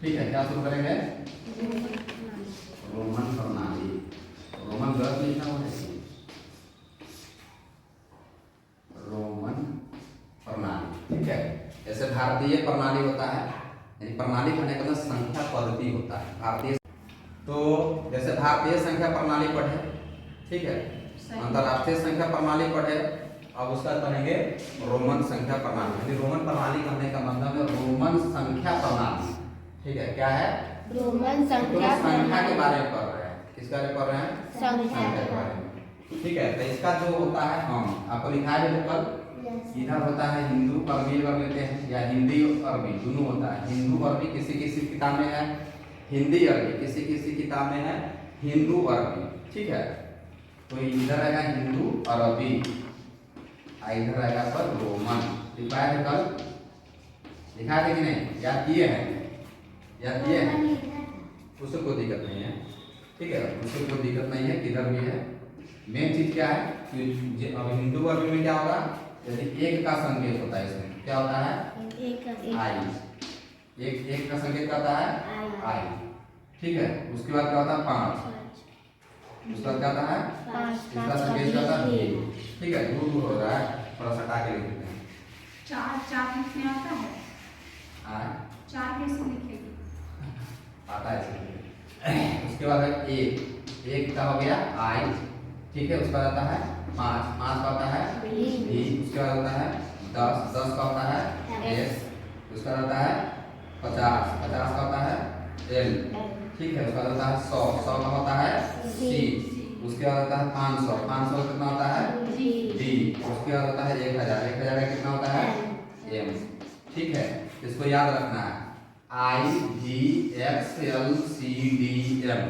ठीक है, क्या शुरू करेंगे? रोमन प्रणाली। रोमन गलत लिखा हुआ है, रोमन प्रणाली। ठीक है, जैसे भारतीय प्रणाली होता है, यानी प्रणाली कहने का मतलब संख्या पद्धति होता है भारतीय। तो जैसे भारतीय संख्या प्रणाली पढ़े, ठीक है, अंतरराष्ट्रीय संख्या प्रणाली पढ़े, अब उसका पढ़ेंगे रोमन संख्या प्रणाली। यानी रोमन प्रणाली कहने का मतलब है रोमन संख्या प्रणाली। ठीक है, क्या है? रोमन संख्या के बारे में पढ़ रहे हैं। किस बारे में पढ़ रहे हैं? संख्या के बारे में। ठीक है, तो इसका जो होता है, हम आपको लिखा है जो कल इधर होता है हिंदू अरबी वर्ग लेते हैं, या हिंदी अरबी दोनों होता है। हिंदू अरबी किसी किसी किताब में है, हिंदी अरबी किसी किसी किताब में है, हिंदू अरबी। ठीक है, तो इधर रहेगा हिंदू अरबी, इधर रहेगा पर रोमन। लिखा है कल, लिखा है कि नहीं? याद किए हैं? याद किए हैं? उससे कोई दिक्कत नहीं है। ठीक है, उससे कोई दिक्कत नहीं है, किधर भी है। मेन चीज क्या है कि अब हिंदू अरबी में क्या होगा, यदि एक का संकेत होता है, इसमें क्या होता है? आई। एक का संकेत करता है आई। ठीक है, उसके बाद क्या होता है? 5। उसका क्या होता है? इसका संकेत करता है भी। ठीक है, दूर दूर हो रहा है, थोड़ा सा हटा के लिख देते हैं। 4 लिखने आता है? 4 कैसे लिखेगी? आता है इसमें। उसके बाद है एक का हो गया आई। ठीक है, उसका आता है 5 का होता है भी। उसके बाद होता है 10 का होता है एस। उसका होता है 50 का होता है एल। ठीक है, उसका होता है 100 का होता है सी। उसके बाद होता है 500 का कितना होता है डी। उसके बाद होता है 1000 का कितना होता है एम। ठीक है, इसको याद रखना है, I V X L C D M.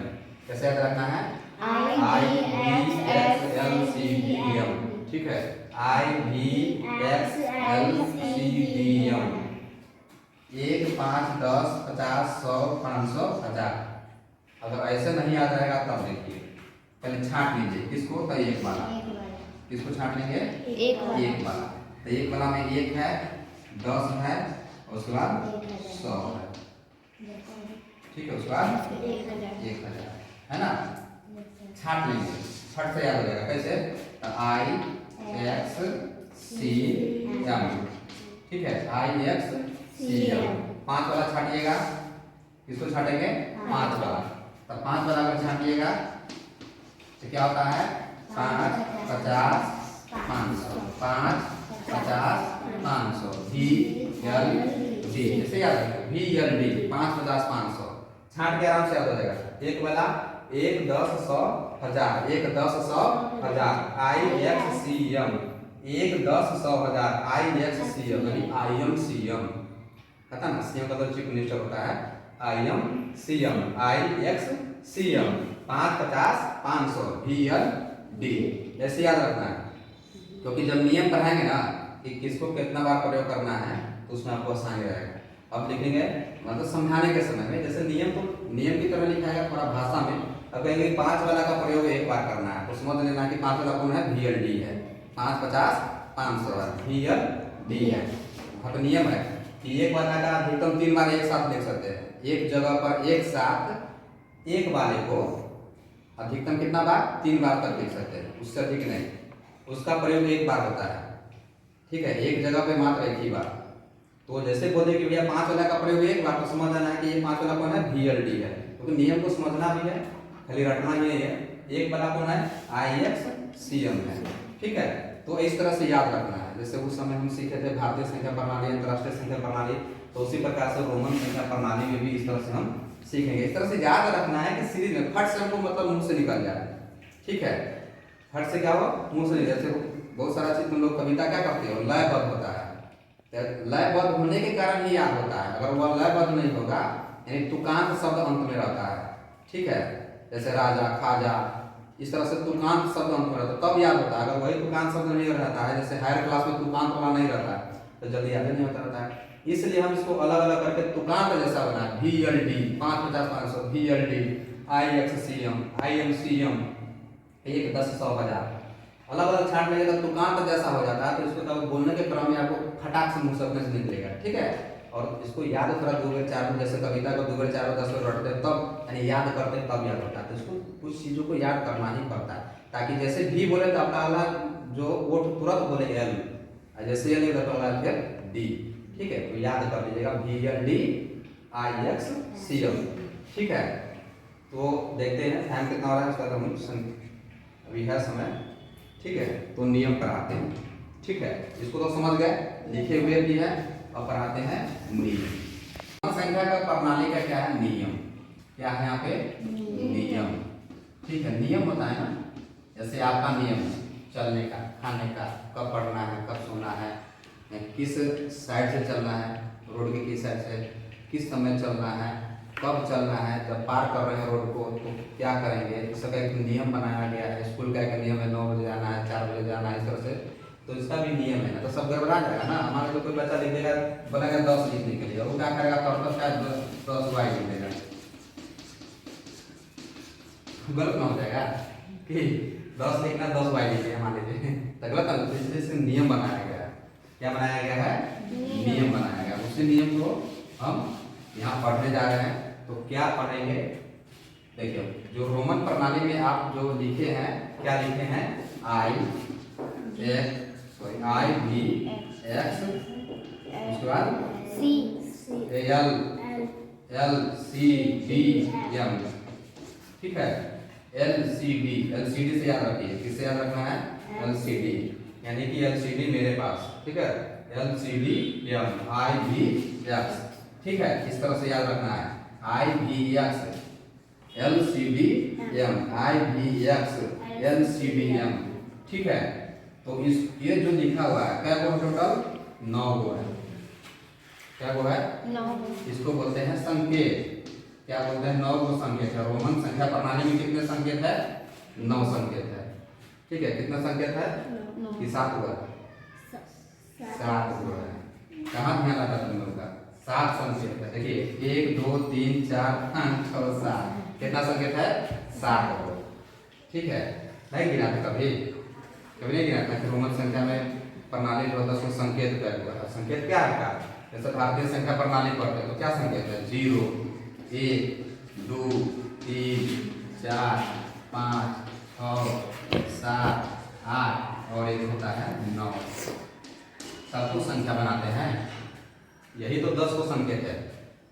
कैसे याद रखना है? I V X L C D M. ठीक है, I V X L C D M. 1 5 10 50 100 500 1000। अगर ऐसे नहीं याद रहेगा तब देखिए, पहले छांट लीजिए किसको, तो एक वाला। किसको छांट लेंगे? एक वाला। तो एक वाला में 1 है, 10 है, उसके बाद 100 है। ठीक है, उसके बाद 1000 है ना। छाट लेंगे, छट से याद हो जाएगा। कैसे? आई एक्स सी एम। ठीक है, आई एक्स सी एम। 5 वाला छाटिएगा, किसको छाटेंगे? 5 वाला। तो 5 वाला अगर छाटिएगा तो क्या होता है? 5 50 500। 5 50 500 वी एल डी। जैसे याद रखें, वी एल डी 5 50 500। छाट के आराम से याद हो जाएगा। एक वाला 1 10 100 1000। 1 10 100 1000 आई एक्स सी एम। 1 10 100 1000 आई एक्स सी एम, यानी आई एम सी एम। पता ना, सी एम का तो चीफ मिनिस्टर होता है। I M C M, I X C M. 5 50 500 V L D. ऐसे याद रखना है, क्योंकि जब नियम पढ़ाएंगे ना कि किसको कितना बार प्रयोग करना है, तो उसमें आपको आसानी रहेगा। अब लिखेंगे मतलब समझाने के समय में, जैसे नियम को नियम की तरह लिखाएगा थोड़ा भाषा में। अब कहेंगे 5 वाला का प्रयोग एक बार करना है, तो समझ लेना कि 5 वाला कौन है? वी एल डी है। 5 50 500 है, वी एल डी है। वहाँ पे नियम है कि एक वाला का अधिकतम 3 बार एक साथ लिख सकते हैं। एक जगह पर एक साथ एक वाले को अधिकतम कितना बार? 3 बार तक लिख सकते हैं, उससे अधिक नहीं। उसका प्रयोग एक बार होता है। ठीक है, एक जगह पे मात्र एक ही बार। तो जैसे बोले कि भैया 5 वाला का प्रयोग एक बार, तो समझ जाना है कि ये 5 वाला कौन है? वी एल डी है। क्योंकि नियम को समझना भी है, खाली रटना ही है। एक वाला कौन है? आई एक्स सी एम है। ठीक है, तो इस तरह से याद रखना है। जैसे उस समय हम सीखे थे भारतीय संख्या प्रणाली, अंतरराष्ट्रीय संख्या प्रणाली, तो उसी प्रकार से रोमन संख्या प्रणाली में भी इस तरह से हम सीखेंगे। इस तरह से याद रखना है कि सीरीज में फट से हमको मतलब मुंह से निकल जाए। ठीक है, फट से क्या हो? मुंह से नहीं। जैसे बहुत सारा चीज में लोग कविता क्या करते हो? लयबद्ध होता है। लयबद्ध होने के कारण ही याद होता है। अगर वह लयबद्ध नहीं होगा, यानी तुकांत शब्द अंत में रहता है। ठीक है, जैसे राजा खाजा, इस तरह से तुकांत शब्द अंत में रहता है, तब याद होता है। अगर वही तुकांत शब्द नहीं रहता है, जैसे हायर क्लास में तुकांत वाला नहीं रहता है, तो जल्दी याद नहीं होता रहता है। इसलिए हम इसको अलग अलग करके तुकांत जैसा बनाए। V L D 5 50 500, V L D I X C M, I M C M, 1 10 100 1000। अलग अलग छाट लेंगे तो तुकांत जैसा हो जाता है। तो इसको तब बोलने के क्रम में आपको फटाक से मुंह से अपने से निकलेगा। ठीक है, और इसको याद थोड़ा 2 बार 4 बार, जैसे कविता को 2 बार 4 बार 10 बार रटते हैं तब, यानी याद करते हैं तब याद होता है। तो इसको कुछ चीज़ों को याद करना ही पड़ता है, ताकि जैसे भी बोले तो अपना वाला जो वो तुरंत बोले एल, जैसे एल तो अगला फिर डी। ठीक है, तो याद कर लीजिएगा VLDIXCL। ठीक है, तो देखते हैं टाइम कितना हो रहा है उसका, तो हम अभी है समय। ठीक है, तो नियम पढ़ाते हैं। ठीक है, इसको तो समझ गए, लिखे हुए भी है, और पढ़ाते हैं नियम। संख्या का प्रणाली का क्या है, नियम। क्या है यहाँ पे, नियम। ठीक है, नियम होता है ना, जैसे आपका नियम है चलने का, खाने का, कब पढ़ना है, कब सोना है, किस साइड से चलना है, रोड के किस साइड से, किस समय चलना है, कब चलना है, जब पार कर रहे हैं रोड को तो क्या करेंगे, इसका एक नियम बनाया गया है। स्कूल का एक नियम है, 9 बजे जाना है, 4 बजे जाना है, इस तरह से, तो इसका भी नियम है ना। तो सब गड़बड़ा जाएगा ना। हमारे जो कोई बच्चा लिख देगा, बोलेगा 10 लिखने के लिए, वो क्या करेगा, तब शायद 10 वाई लिख देगा, गलत ना हो जाएगा कि 10 लिखना 10 वाई लिखे मान लीजिए, तो गलत ना। इसलिए नियम बनाया गया है। क्या बनाया गया है, नियम बनाया गया। उसी नियम को हम यहाँ पढ़ने जा रहे हैं। तो क्या पढ़ेंगे, देखिए, जो रोमन प्रणाली में आप जो लिखे हैं, क्या लिखे हैं, IV उसके बाद LCDM। ठीक है, LCD से याद रखिए, किससे याद रखना है, LCD, यानी कि LCD मेरे पास। ठीक है, LCDM IVX। ठीक है, इस तरह से याद रखना है, IVX LCDM IVX LCDM। ठीक है, तो इस ये जो लिखा हुआ है, क्या गो टोटल 9 गो है। क्या गो है, 9 गो। इसको बोलते हैं संकेत। क्या बोलते हैं, 9 गो संकेत है। रोमन संख्या प्रणाली में कितने संकेत है, 9 संकेत है। ठीक है, कितना संकेत है, कि 7 गो है, 7 गो है। कहाँ ध्यान आता है तुम लोग का, 7 संकेत है। देखिए 1 2 3 4 5 6 7, कितना संकेत है, 7 गो। ठीक है, नहीं गिना था कभी नहीं गिना था कि रोमन संख्या में प्रणाली जो होता है उसको संकेत क्या हुआ है। संकेत क्या है, जैसे भारतीय संख्या प्रणाली पढ़ते हैं तो क्या संकेत है, 0 1 2 3 4 5 6 7 8 और एक होता है 9। सबको संख्या बनाते हैं। यही तो 10 को संकेत है।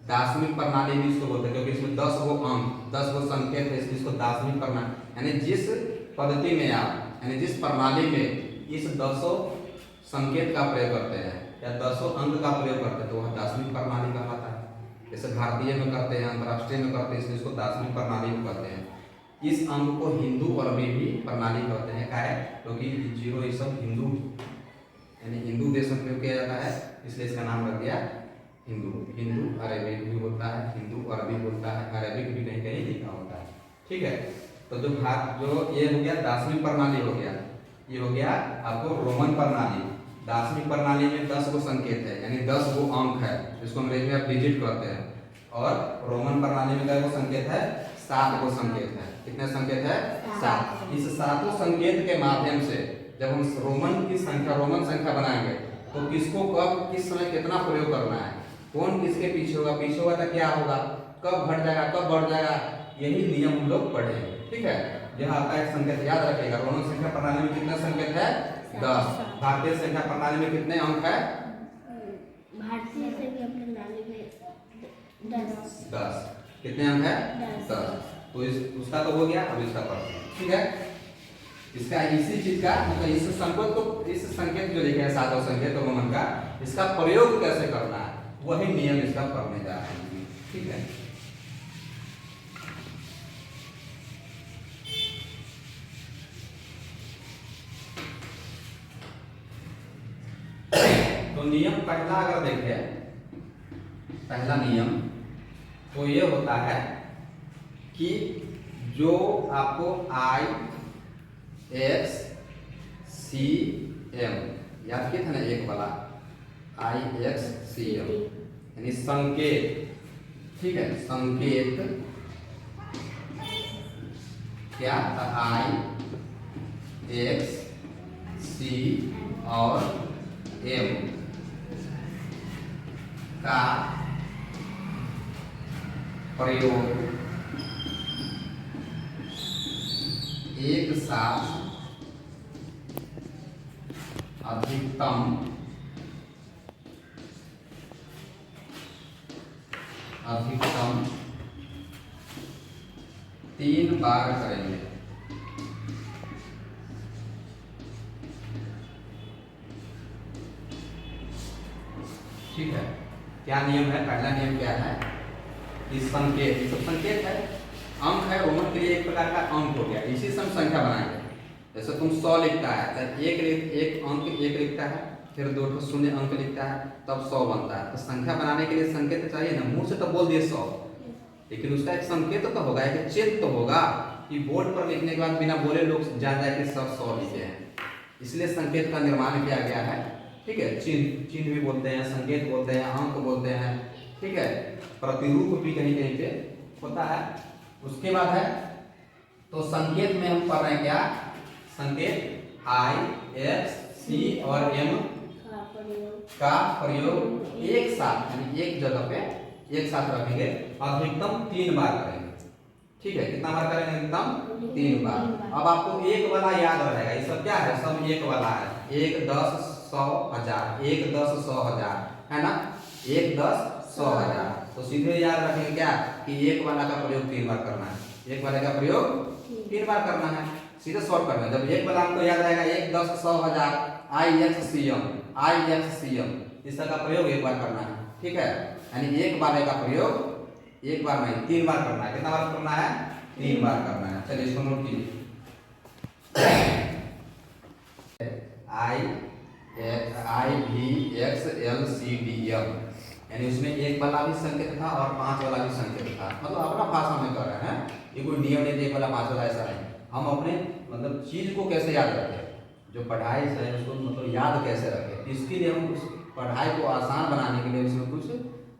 दार्शनिक प्रणाली भी इसको बोलते हैं, क्योंकि इसमें 10 गो अंक 10 गो संकेत है, इसलिए इसको दार्शनिक प्रणाली, यानी जिस पद्धति में आप, यानी जिस प्रणाली में इस 10 संकेत का प्रयोग करते हैं या 10 अंक का प्रयोग करते हैं तो वह दार्शनिक प्रणाली कहलाता है। जैसे भारतीय में करते हैं, अंतर्राष्ट्रीय में करते हैं, इसलिए इसको दार्शनिक प्रणाली में कहते हैं। इस अंक को हिंदू और अरबी भी प्रणाली कहते हैं। क्या है, क्योंकि 0 ये सब हिंदू, यानी हिंदू देश में प्रयोग किया जाता है, इसलिए इसका नाम रख दिया हिंदू। हिंदू अरेबिक भी बोलता है, हिंदू अरबी बोलता है, अरेबिक भी कहीं कहीं लिखा होता है। ठीक है, तो जो ये हो गया दार्शनिक प्रणाली हो गया, ये हो गया आपको रोमन प्रणाली। दार्शनिक प्रणाली में 10 गो संकेत है, यानी 10 गो अंक है, जिसको अंग्रेजी में आप डिजिट कहते हैं। और रोमन प्रणाली में क्या संकेत है, 7 गो संकेत है। कितने संकेत है, 7। इस 7 संकेत के माध्यम से जब हम रोमन संख्या बनाएंगे तो किसको कब किस समय कितना प्रयोग करना है, कौन किसके पीछे होगा तो क्या होगा, कब घट जाएगा कब बढ़ जाएगा, यही नियम हम लोग पढ़ेंगे। ठीक है, यह आपका एक संकेत याद रखिएगा। रोमन संख्या प्रणाली में कितना संकेत है, 10। भारतीय संख्या प्रणाली में कितने अंक है, भारतीय संख्या प्रणाली में 10। कितने अंक है, 10। तो उसका तो हो गया, अब इसका पढ़ते हैं। ठीक है, इसका इसी चीज का मतलब इस संकेत जो लिखे हैं 7 संकेत रोमन का, इसका प्रयोग कैसे करना है वही नियम इसका पढ़ने जा रहे हैं। ठीक है, तो नियम पहला अगर देखें, पहला नियम तो ये होता है कि जो आपको IXCM याद किया था ना, एक वाला IXCM यानी संकेत। ठीक है, संकेत क्या था, I X C और M। का प्रयोग एक साथ अधिकतम 3 बार करेंगे। ठीक है, क्या नियम है? पहला नियम क्या है? इस संकेत, सब संकेत है, अंक है, रोमन के लिए एक प्रकार का अंक हो गया, इसी से हम संख्या बनाएंगे। जैसे तुम 100 लिखता है तो एक अंक एक लिखता है, फिर 2 शून्य अंक लिखता है, तब 100 बनता है। तो संख्या बनाने के लिए संकेत चाहिए ना, मुंह से तो बोल दिए 100, लेकिन उसका एक संकेत तो होगा, एक चिन्ह तो होगा कि बोर्ड पर लिखने के बाद बिना बोले लोग जान जाए कि सब 100 लिखे हैं। इसलिए संकेत का निर्माण किया गया है। ठीक है, चिन्ह भी बोलते हैं, संकेत बोलते हैं, अंक बोलते हैं। ठीक है, प्रतिरूप भी कहीं कहीं पे होता है। उसके बाद है, तो संकेत में हम पढ़ रहे हैं क्या? संकेत I, X, C और M का प्रयोग एक साथ, यानी एक जगह पे एक साथ रखेंगे, अधिकतम 3 बार करेंगे। ठीक है, कितना बार करेंगे? अधिकतम 3 बार। अब आपको एक वाला याद रहेगा, ये सब क्या है? सब एक वाला है। 1, 10, 100, 1000, 1, 10, 100, 1000 है ना, 1, 10, 100, 1000। तो सीधे याद रखेंगे क्या कि एक वाला का प्रयोग 3 बार करना है, एक वाले का प्रयोग 3 बार करना है। सीधे शॉर्ट करना है। जब एक वाला हमको याद रहेगा 1, 10, 100, 1000, IXCM इसका प्रयोग एक बार करना है। ठीक है, यानी एक वाले का प्रयोग एक बार नहीं 3 बार करना है। कितना बार करना है? 3 बार करना है। चलिए इसको नोट कीजिए। IVXLCDM, यानी उसमें एक वाला भी संकेत था और 5 वाला भी संकेत था। मतलब अपना भाषा में कर रहे हैं, ये कोई नियम नहीं, एक वाला 5 वाला ऐसा नहीं। हम अपने मतलब चीज को कैसे याद रखें, जो पढ़ाई है उसको मतलब याद कैसे रखें, इसके लिए हम उस पढ़ाई को आसान बनाने के लिए उसमें कुछ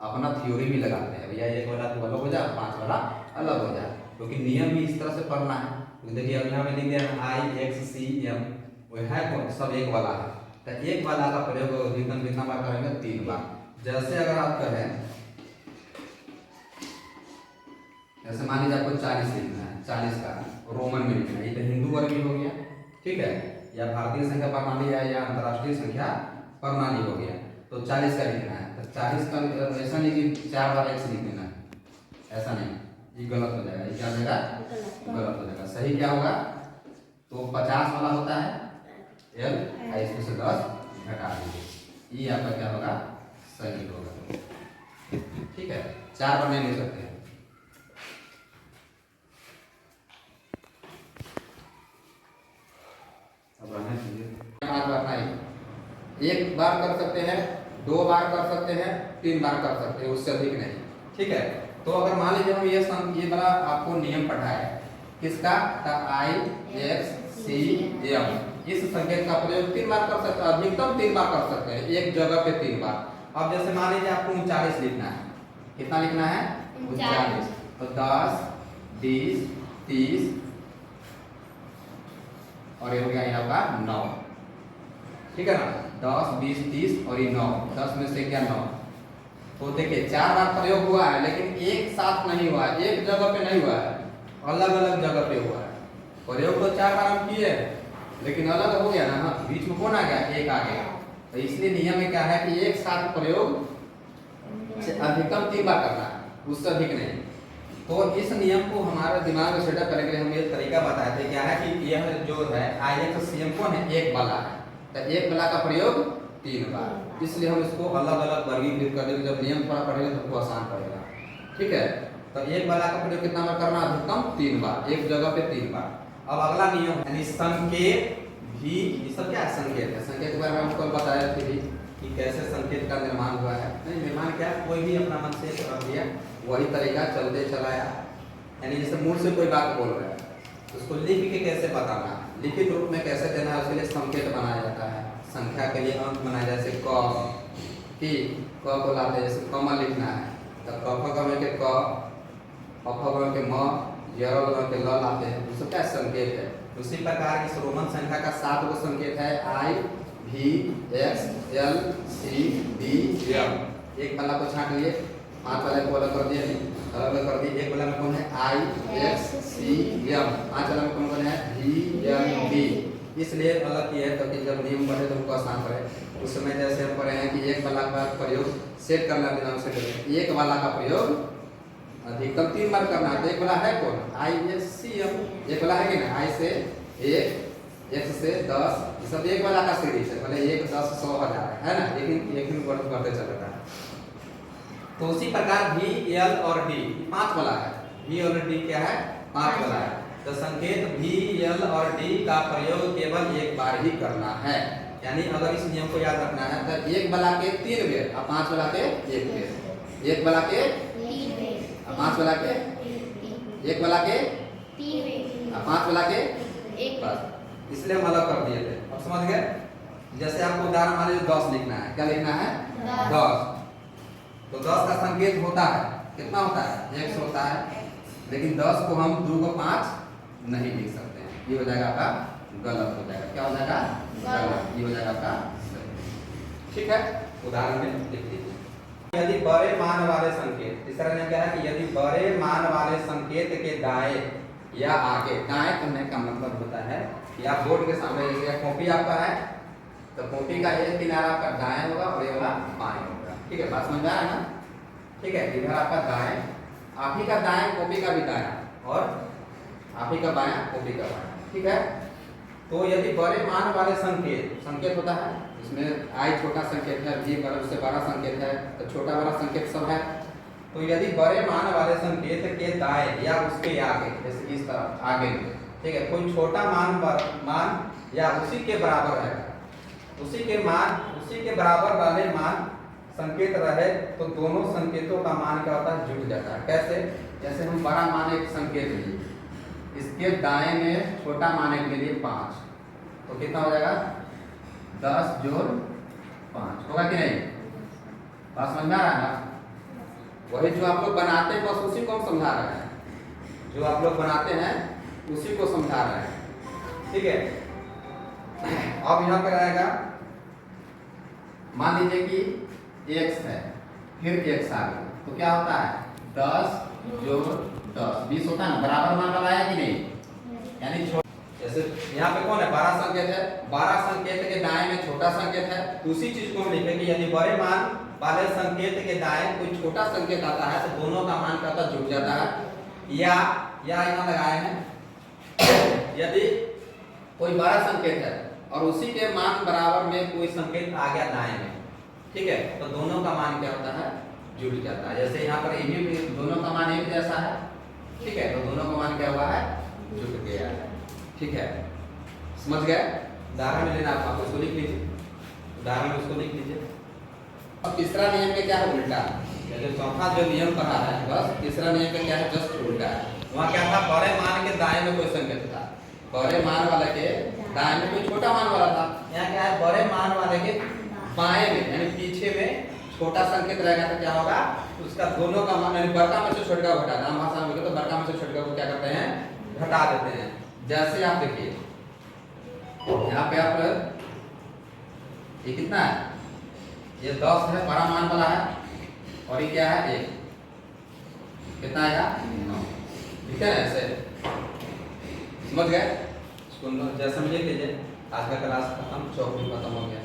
अपना थ्योरी भी लगाते हैं। भैया एक वाला तो अलग हो जाए, 5 वाला अलग हो जाए, क्योंकि नियम भी इस तरह से पढ़ना है। तो देखिए अब यहाँ में लिख दिया IXCM, वो है कौन? सब एक वाला है। तो एक वाला का प्रयोग अधिकतम कितना बार करेंगे? 3 बार। जैसे अगर आप करें, जैसे मान लीजिए आपको 40 लिखना है, 40 का रोमन में लिखना है, ये तो हिंदू वर्ग भी हो गया। ठीक है, या भारतीय संख्या प्रणाली है या अंतर्राष्ट्रीय संख्या प्रणाली हो गया। तो 40 का लिखना है, तो 40 का ऐसा नहीं कि 4 बार X लिख देना है, ऐसा नहीं, ये गलत हो जाएगा। ये क्या हो जाएगा? गलत हो जाएगा। सही क्या होगा? तो 50 वाला होता है L, इसमें से 10 घटा दीजिए, ये आपका क्या होगा? सही होगा। ठीक है, 4 बार नहीं ले सकते हैं। एक बार कर सकते हैं, 2 बार कर सकते हैं, 3 बार कर सकते हैं, उससे अधिक नहीं। ठीक है, तो अगर मान लीजिए हम ये वाला आपको नियम पढ़ाए, किसका? IXCM, इस संकेत का प्रयोग 3 बार कर सकते हैं, अधिकतम 3 बार कर सकते हैं, एक जगह पे 3 बार। अब जैसे मान लीजिए आपको 39 लिखना है, कितना लिखना है? 39। तो 10, 20, 30 और ये हो गया यहाँ का 9। ठीक है ना, 10, 20, 30 और ये 9, 10 में से क्या 9। तो देखिए 4 बार प्रयोग हुआ है, लेकिन एक साथ नहीं हुआ है, एक जगह पे नहीं हुआ है, अलग अलग जगह पे हुआ है। प्रयोग तो 4 बार हम किए, लेकिन अलग हो गया ना। हाँ, बीच में कौन आ गया? एक आ गया। तो इसलिए नियम में क्या है कि एक साथ प्रयोग अधिकतम 3 बार करना है, उससे अधिक नहीं। तो इस नियम को हमारे दिमाग में सेटअप करने के लिए हम ये तरीका बताए थे। क्या है कि यह जो है IXCM कौन है? एक वाला है, तो एक वाला का प्रयोग 3 बार। इसलिए हम इसको अलग अलग वर्गीकृत कर देंगे। जब नियम थोड़ा पढ़ेंगे तो आपको आसान पड़ेगा। ठीक है, तो एक वाला का प्रयोग कितना बार करना? अधिकतम 3 बार, एक जगह पे 3 बार। अब अगला नियम यानी संकेत भी, ये सब क्या है? संकेत है। संकेत के बारे में हमको बताया थे भी कि कैसे संकेत का निर्माण हुआ है। नहीं, निर्माण क्या, कोई भी अपना मन से कर दिया, वही तरीका चलते चलाया। यानी जैसे मूल से कोई बात बोल रहा है, उसको लिख के कैसे बताना, लिखित रूप में कैसे देना है, उसके लिए संकेत बनाया जाता है। संख्या के लिए अंक बनाया, जैसे क को लाते हैं, जैसे कमल लिखना है तो क के क, ख के म, य के ल लाते हैं, तो क्या संकेत है। उसी प्रकार इस रोमन संख्या का 7 गो संकेत है, I, V, X, L, C, D, M। एक वाला को छांट लिए, 5 वाले को अलग कर दिए, अलग अलग कर दिए। एक वाला में कौन है आई एक्स सी एम, 5 वाला में कौन कौन है वी एम डी, इसलिए अलग किया है ताकि जब नियम पढ़े तो हमको आसान पड़े। उस समय जैसे हम पढ़े हैं कि एक वाला का प्रयोग सेट करना बिना से करें, एक वाला का प्रयोग अधिकतम 3 बार करना है। तो एक वाला है कौन आई एक्स सी एम, एक वाला है कि ना आई से 1 1 से 10, ये सब एक वाला का सीरीज है, भले 1 10 100 1000 है ना, लेकिन एक ही बढ़ते चल रहा है। तो उसी प्रकार V L और D 5 वाला है, V और D क्या है 5 वाला है। तो संकेत V L और D का प्रयोग केवल एक बार ही करना है, यानी अगर इस नियम को याद रखना है तो एक वाला के 3 बेर और 5 वाला के 1 बेर, एक वाला के 3 बेर, 5 वाला के एक वाला के 3 बेर, 5 वाला के 1 बस, इसलिए हम अलग कर दिए थे। अब समझ गए? जैसे आपको उदाहरण मान लीजिए 10 लिखना है, क्या लिखना है 10, तो 10 का संकेत होता है कितना होता है 100 होता है, लेकिन 10 को हम 2 को 5 नहीं लिख सकते हैं, ये हो जाएगा आपका गलत हो जाएगा। क्या हो जाएगा गलत, ये हो जाएगा आपका सही। ठीक है, उदाहरण में लिख लीजिए। यदि बड़े मान वाले संकेत, तीसरा नियम क्या है कि यदि बड़े मान वाले संकेत के दाएं या आगे, दाएं करने का मतलब होता है कि आप बोर्ड के सामने जैसे कॉपी आपका है तो कॉपी का एक किनारा आपका दाएं होगा और ये वाला बाएं होगा। ठीक है, बात समझ में आया ना? ठीक है, इधर आपका दाएं, आप ही का दाएं कॉपी का भी दायां और आप ही का बायां कॉपी का बायां। ठीक है, तो यदि बड़े मान वाले संकेत होता है, इसमें आई छोटा संकेत है, V बड़ा उससे बड़ा संकेत है, तो छोटा बड़ा संकेत सब है। तो यदि बड़े मान वाले संकेत के दाएं या उसके आगे, जैसे इस तरफ आगे, ठीक है, कोई छोटा मान या उसी के बराबर है, उसी के बराबर वाले मान संकेत रहे तो दोनों संकेतों का मान क्या होता है जुड़ जाता है। कैसे? जैसे हम बड़ा मान एक संकेत लिए, इसके दाएं में छोटा मान के लिए 5, तो कितना हो जाएगा 10 जोड़ 5 होगा कि नहीं? बात समझ में आ रहा है ना? वही जो आप लोग बनाते हैं बस उसी को हम समझा रहे हैं, जो आप लोग बनाते हैं उसी को समझा रहे हैं। ठीक है, अब यहाँ पर आएगा, मान लीजिए कि x है, फिर x आ गया, तो क्या होता है 10 जोड़ 10 20 होता है ना, बराबर मान वाला है कि नहीं? यानी जैसे यहाँ पे कौन है 12 संकेत है, 12 संकेत के दाएं में छोटा संकेत है, तो उसी चीज को हम लिखेंगे यदि बड़े मान वाले संकेत के दाएं कोई छोटा संकेत आता है तो दोनों का मान क्या होता है जुड़ जाता है। या यहाँ लगाए हैं, यदि कोई बड़ा संकेत है और उसी के मान बराबर में कोई संकेत आ गया दाएं में, ठीक है, तो दोनों का मान क्या होता है जुड़ जाता है। जैसे यहाँ पर ये भी दोनों का मान एक जैसा है, ठीक है, तो दोनों का मान क्या हुआ है जुड़ गया है। ठीक है, समझ गए? उदाहरण में लेना आप उसको लिख लीजिए, उदाहरण में उसको लिख लीजिए। अब तीसरा नियम में क्या है उल्टा, जो चौथा जो नियम पढ़ा है बस तीसरा नियम का क्या है जस्ट उल्टा है। वहाँ क्या था बड़े मान के दाएं में कोई संकेत था, बड़े मान वाले के दाएं में कोई छोटा मान वाला था। यहाँ क्या है बड़े मान वाले के बाएं में यानी पीछे में छोटा संकेत रहेगा तो क्या होगा उसका दोनों का मान यानी बड़का में से छोटा को घटाना, हम भाषा में तो बड़का में से छोटा को क्या करते हैं घटा देते हैं। जैसे आप देखिए यहाँ पे आप ये कितना है, ये 10 है बड़ा मान वाला है और ये क्या है 1, कितना आएगा 9। ठीक है ना, ऐसे समझ गए? इसको जैसे हम लिख लीजिए। आज का क्लास खत्म, चौक भी खत्म हो गया।